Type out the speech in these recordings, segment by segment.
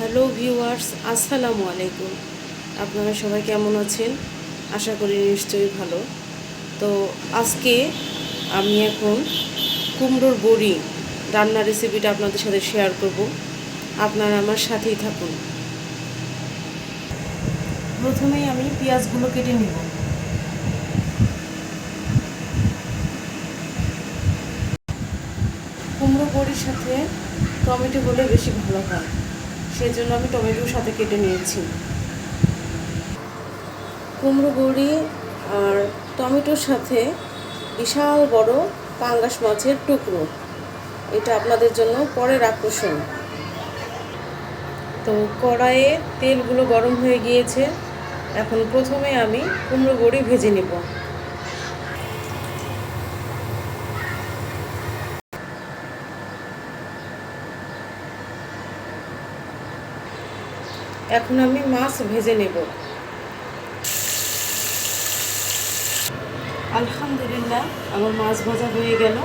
Hello viewers, আসসালামু আলাইকুম। আপনারা সবাই কেমন আছেন? আশা করি নিশ্চয়ই ভালো। তো আজকে আমি এখন কুমড়োর বড়ি রান্নার রেসিপিটা আপনাদের সাথে শেয়ার করব। আপনারা আমার সাথেই থাকুন। প্রথমেই আমি পেঁয়াজগুলো কেটে নিব। কুমড়ো বড়ির সাথে টমেটো হলে বেশি ভালো হয়, সেই জন্য আমি টমেটোর সাথে কেটে নিয়েছি। কুমড়ো বড়ি আর টমেটোর সাথে বিশাল বড় পাঙ্গাস মাছের টুকরো, এটা আপনাদের জন্য পরের আকর্ষণ। তো কড়াইয়ে তেলগুলো গরম হয়ে গিয়েছে। এখন প্রথমে আমি কুমড়ো বড়ি ভেজে নেব। এখন আমি মাছ ভেজে নেব। আলহামদুলিল্লাহ, আমার মাছ ভাজা হয়ে গেল।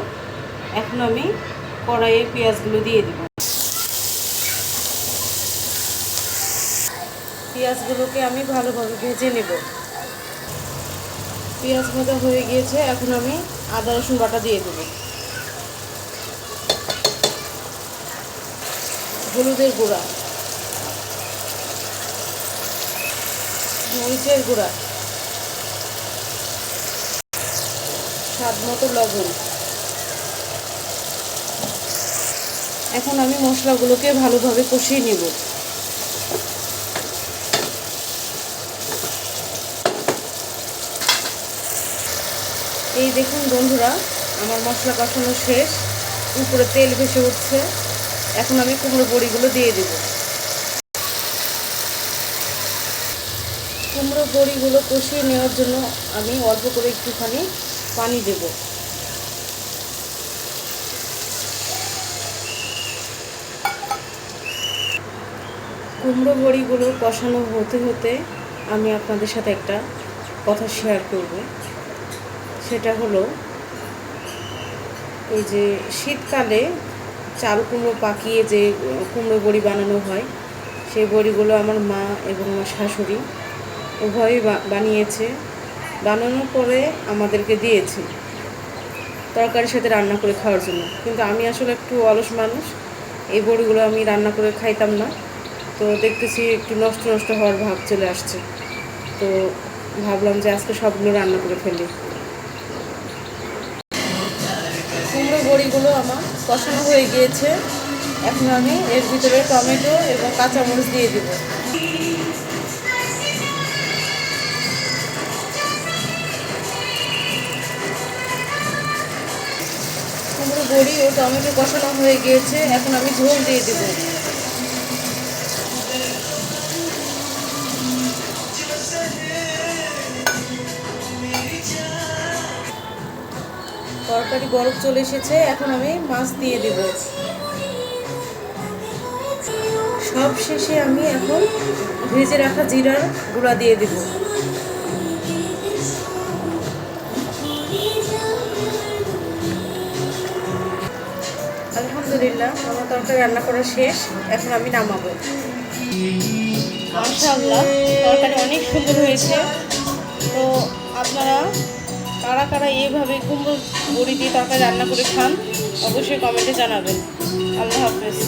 এখন আমি কড়াইয়ে পেঁয়াজগুলো দিয়ে দিব। পেঁয়াজগুলোকে আমি ভালোভাবে ভেজে নেব। পেঁয়াজ ভাজা হয়ে গিয়েছে। এখন আমি আদা রসুন বাটা দিয়ে দেব, হলুদের গুঁড়া, মরিচের গুঁড়া, স্বাদ মতো লবণ। এখন আমি মশলাগুলোকে ভালোভাবে কষিয়ে নেব। এই দেখুন বন্ধুরা, আমার মশলা কষানো শেষ, উপরে তেল ভেসে উঠছে। এখন আমি কুমড়ো বড়িগুলো দিয়ে দেব। কুমড়ো বড়িগুলো কষিয়ে নেওয়ার জন্য আমি অল্প করে একটুখানি পানি দেব। কুমড়ো বড়িগুলো কষানো হতে হতে আমি আপনাদের সাথে একটা কথা শেয়ার করব। সেটা হলো, এই যে শীতকালে চাল কুমড়ো পাকিয়ে যে কুমড়ো বড়ি বানানো হয়, সেই বড়িগুলো আমার মা এবং আমার শাশুড়ি উভয়ই বানিয়েছে। বানানোর পরে আমাদেরকে দিয়েছে তরকারির সাথে রান্না করে খাওয়ার জন্য। কিন্তু আমি আসলে একটু অলস মানুষ, এই বড়িগুলো আমি রান্না করে খাইতাম না। তো দেখতেছি একটু নষ্ট নষ্ট হওয়ার ভাব চলে আসছে। তো ভাবলাম যে আজকে সবগুলো রান্না করে ফেলি। কুমড়ো বড়িগুলো আমার কষানো হয়ে গিয়েছে। এখন আমি এর ভিতরে টমেটো এবং কাঁচামরিচ দিয়ে দিব। কুমড়ো বড়ি ও টমেটো কষানো হয়ে গিয়েছে। এখন আমি ঝোল দিয়ে দিব। তরকারি বরফ চলে এসেছে। এখন আমি মাছ দিয়ে দেব। সব শেষে আমি এখন ভেজে রাখা জিরার গুঁড়া দিয়ে দেব। আলহামদুলিল্লাহ, আমার তরকারি রান্না করা শেষ। এখন আমি নামাবো। মাশাআল্লাহ, তরকারি অনেক সুন্দর হয়েছে। তো আপনারা কারা কারা এইভাবে কুমড়ো বড়ি দিয়ে তরকারি রান্না করে খান, অবশ্যই কমেন্টে জানাবেন। আল্লাহ হাফেজ।